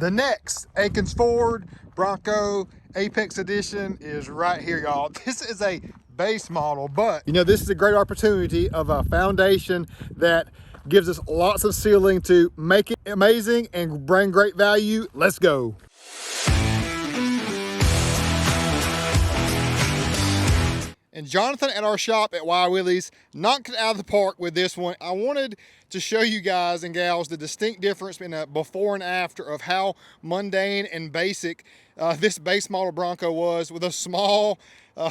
The next Akins Ford Bronco Apex Edition is right here, y'all. This is a base model, but you know, this is a great opportunity of a foundation that gives us lots of sealing to make it amazing and bring great value. Let's go. And Jonathan at our shop at Willies knocked it out of the park with this one. I wanted to show you guys and gals the distinct difference in a before and after of how mundane and basic this base model Bronco was, with a small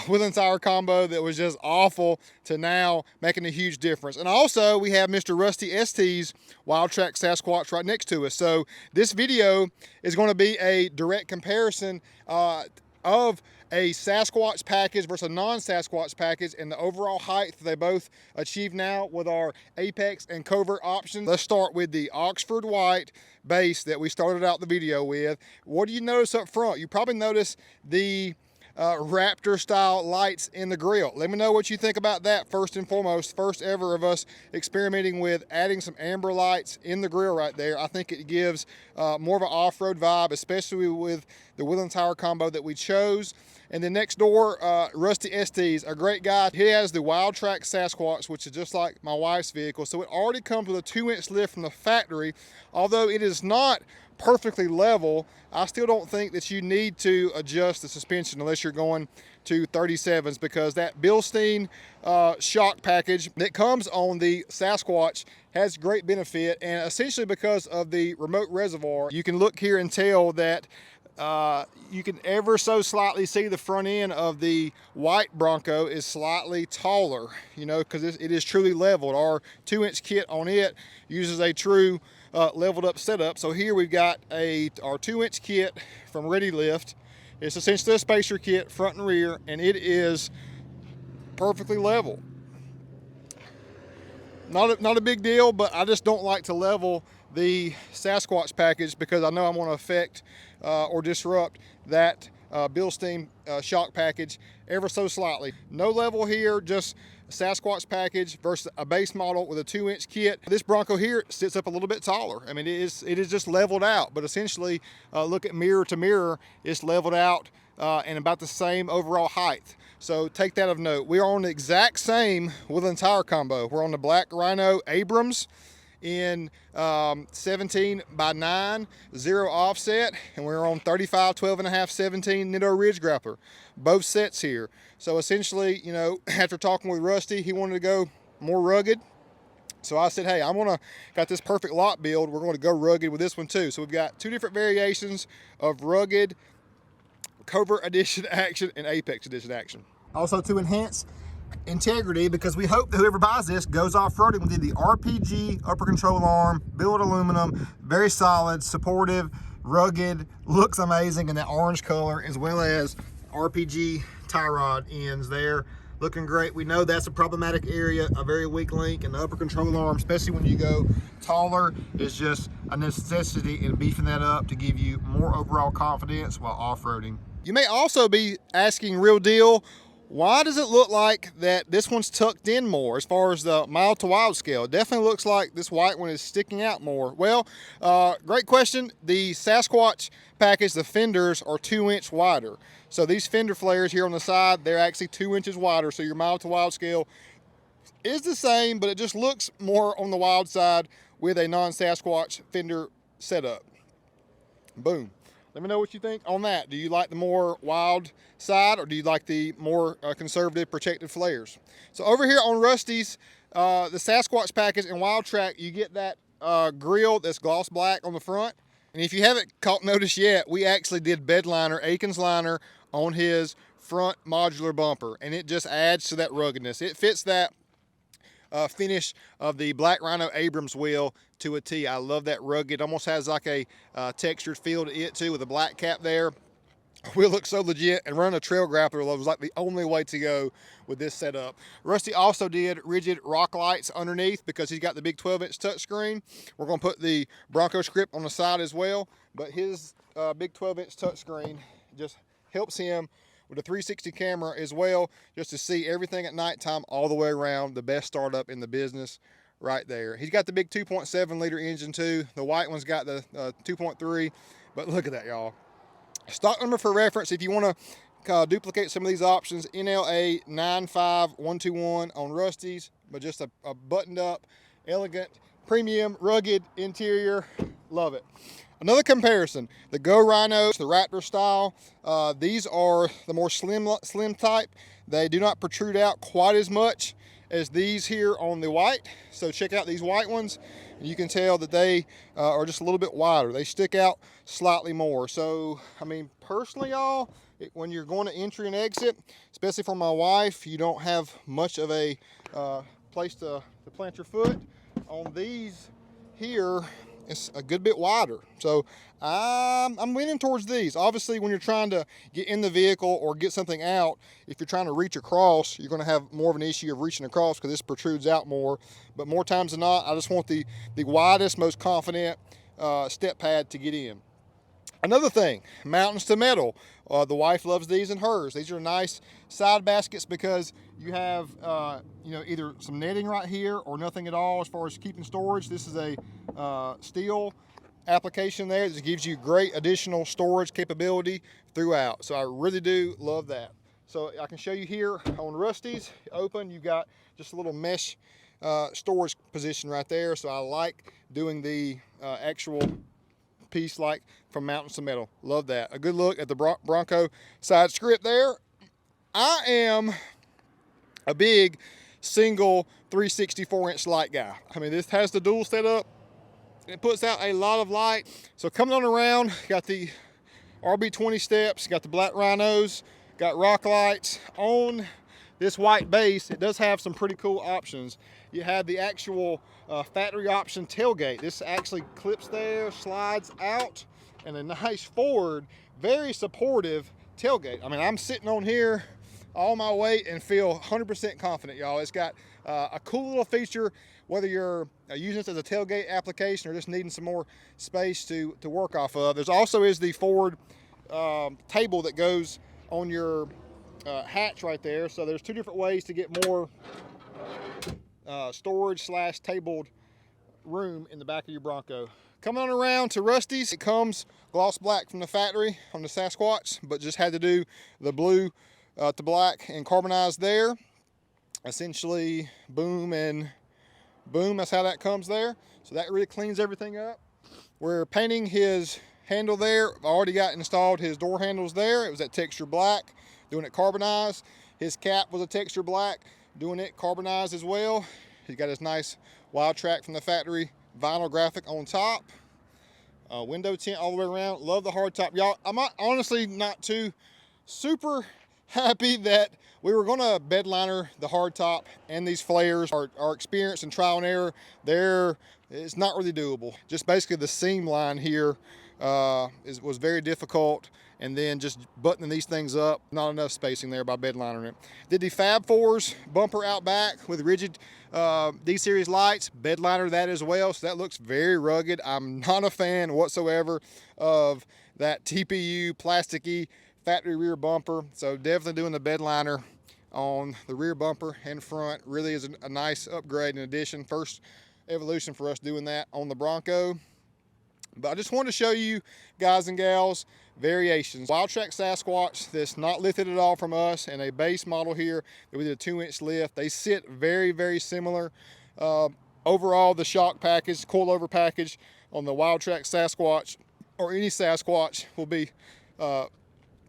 Willies tire combo that was just awful, to now making a huge difference. And also we have Mr. Rusty ST's Wild Track Sasquatch right next to us. So this video is going to be a direct comparison of a Sasquatch package versus a non-Sasquatch package, and the overall height they both achieve now with our Apex and Covert options. Let's start with the Oxford White base that we started out the video with. What do you notice up front? You probably notice the Raptor style lights in the grill. Let me know what you think about that first and foremost. First ever of us experimenting with adding some amber lights in the grill right there. I think it gives more of an off-road vibe, especially with the Willies tire combo that we chose. And then next door, Rusty ST's, a great guy. He has the Wild Track Sasquatch, which is just like my wife's vehicle. So it already comes with a 2-inch lift from the factory. Although it is not perfectly level, I still don't think that you need to adjust the suspension unless you're going to 37s, because that Bilstein shock package that comes on the Sasquatch has great benefit. And essentially because of the remote reservoir, you can look here and tell that you can ever so slightly see the front end of the white Bronco is slightly taller, you know, because it is truly leveled. Our 2-inch kit on it uses a true leveled up setup. So here we've got our 2-inch kit from Ready Lift. It's essentially a spacer kit, front and rear, and it is perfectly level. Not a big deal, but I just don't like to level the Sasquatch package because I know I'm going to affect or disrupt that Bilstein shock package ever so slightly. No level here, just Sasquatch package versus a base model with a 2-inch kit. This Bronco here sits up a little bit taller. I mean, it is just leveled out, but essentially look at mirror to mirror, it's leveled out and about the same overall height. So take that of note. We are on the exact same Willies tire combo. We're on the Black Rhino Abrams in 17x9, 0 offset, and we're on 35, 12.5, 17 Nitto Ridge Grappler. Both sets here. So essentially, you know, after talking with Rusty, he wanted to go more rugged. So I said, hey, got this perfect lot build. We're going to go rugged with this one too. So we've got 2 different variations of rugged, Covert Edition action, and Apex Edition action. Also to enhance integrity, because we hope that whoever buys this goes off-roading with the RPG upper control arm, billet aluminum, very solid, supportive, rugged, looks amazing in that orange color, as well as RPG tie rod ends there, looking great. We know that's a problematic area, a very weak link, and the upper control arm, especially when you go taller, is just a necessity in beefing that up to give you more overall confidence while off-roading. You may also be asking, real deal, why does it look like that this one's tucked in more as far as the mild to wild scale? It definitely looks like this white one is sticking out more. Well, great question. The Sasquatch package, the fenders are 2-inch wider. So these fender flares here on the side, they're actually 2 inches wider. So your mild to wild scale is the same, but it just looks more on the wild side with a non-Sasquatch fender setup. Boom. Let me know what you think on that. Do you like the more wild side, or do you like the more conservative protected flares? So over here on Rusty's, the Sasquatch package and Wild Track, you get that grill that's gloss black on the front. And if you haven't caught notice yet, we actually did bed liner, Akins liner on his front modular bumper, and it just adds to that ruggedness. It fits that finish of the Black Rhino Abrams wheel to a T. I love that rugged, almost has like a textured feel to it too, with a black cap there. Wheel looks so legit, and running a trail grappler was like the only way to go with this setup. Rusty also did rigid rock lights underneath because he's got the big 12-inch touchscreen. We're going to put the Bronco script on the side as well, but his big 12-inch touchscreen just helps him with a 360 camera as well, just to see everything at nighttime all the way around. The best startup in the business right there. He's got the big 2.7 liter engine too. The white one's got the 2.3, But look at that, y'all. Stock number for reference, if you want to duplicate some of these options, NLA 95121 on Rusty's, but just a buttoned up, elegant, premium, rugged interior. Love it. Another comparison, the Go Rhinos, the Raptor style. These are the more slim type. They do not protrude out quite as much as these here on the white. So check out these white ones. You can tell that they are just a little bit wider. They stick out slightly more. So, I mean, personally, y'all, when you're going to entry and exit, especially for my wife, you don't have much of a place to plant your foot. On these here, it's a good bit wider. So I'm leaning towards these. Obviously, when you're trying to get in the vehicle or get something out, if you're trying to reach across, you're going to have more of an issue of reaching across because this protrudes out more. But more times than not, I just want the widest, most confident step pad to get in. Another thing, mountains to metal. The wife loves these and hers. These are nice side baskets because you have either some netting right here or nothing at all as far as keeping storage. This is a steel application there that gives you great additional storage capability throughout. So I really do love that. So I can show you here on Rusty's, open, you've got just a little mesh storage position right there. So I like doing the actual piece like from mountains to metal. Love that. A good look at the Bronco side script there. I am a big single 364-inch light guy. I mean, this has the dual setup. It puts out a lot of light. So coming on around, got the RB20 steps, got the black rhinos, got rock lights. On this white base, it does have some pretty cool options. You have the actual factory option tailgate. This actually clips there, slides out, and a nice forward, very supportive tailgate. I mean, I'm sitting on here all my weight and feel 100% confident, y'all. It's got a cool little feature, whether you're using this as a tailgate application or just needing some more space to work off of. There's also is the forward table that goes on your hatch right there. So there's two different ways to get more storage slash tabled room in the back of your Bronco. Coming on around to Rusty's, it comes gloss black from the factory on the Sasquatch, but just had to do the blue to black and carbonized there. Essentially boom and boom, that's how that comes there. So that really cleans everything up. We're painting his handle there. I've already got installed his door handles there. It was that texture black, doing it carbonized. His cap was a texture black, doing it carbonized as well. He's got his nice Wild Track from the factory vinyl graphic on top. Window tint all the way around. Love the hardtop. Y'all, I'm honestly not too super happy that we were gonna bed liner the hardtop and these flares. Our experience and trial and error there, it's not really doable. Just basically the seam line here was very difficult, and then just buttoning these things up, not enough spacing there by bed lining it. Did the Fab 4s bumper out back with rigid D-series lights, bed liner that as well, so that looks very rugged. I'm not a fan whatsoever of that TPU plasticky factory rear bumper, so definitely doing the bed liner on the rear bumper and front really is a nice upgrade and addition. First evolution for us doing that on the Bronco. But I just wanted to show you, guys and gals, variations. Wild Track Sasquatch that's not lifted at all from us, and a base model here that we did a 2-inch lift. They sit very, very similar. Overall, the shock package, coilover package on the Wild Track Sasquatch or any Sasquatch will be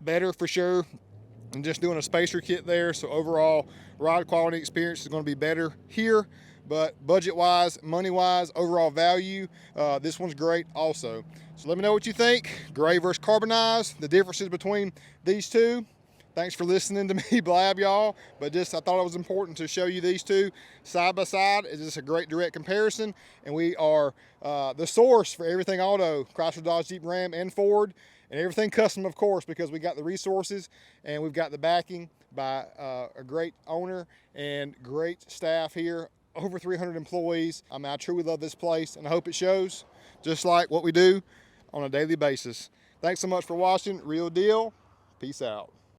better for sure than just doing a spacer kit there. So overall, ride quality experience is going to be better here. But budget-wise, money-wise, overall value, this one's great also. So let me know what you think. Gray versus carbonized, the differences between these two. Thanks for listening to me blab, y'all. But I thought it was important to show you these two side by side. It's just a great direct comparison. And we are the source for everything auto, Chrysler, Dodge, Jeep, Ram, and Ford. And everything custom, of course, because we got the resources and we've got the backing by a great owner and great staff here. Over 300 employees. I mean, I truly love this place, and I hope it shows, just like what we do on a daily basis. Thanks so much for watching. Real deal. Peace out.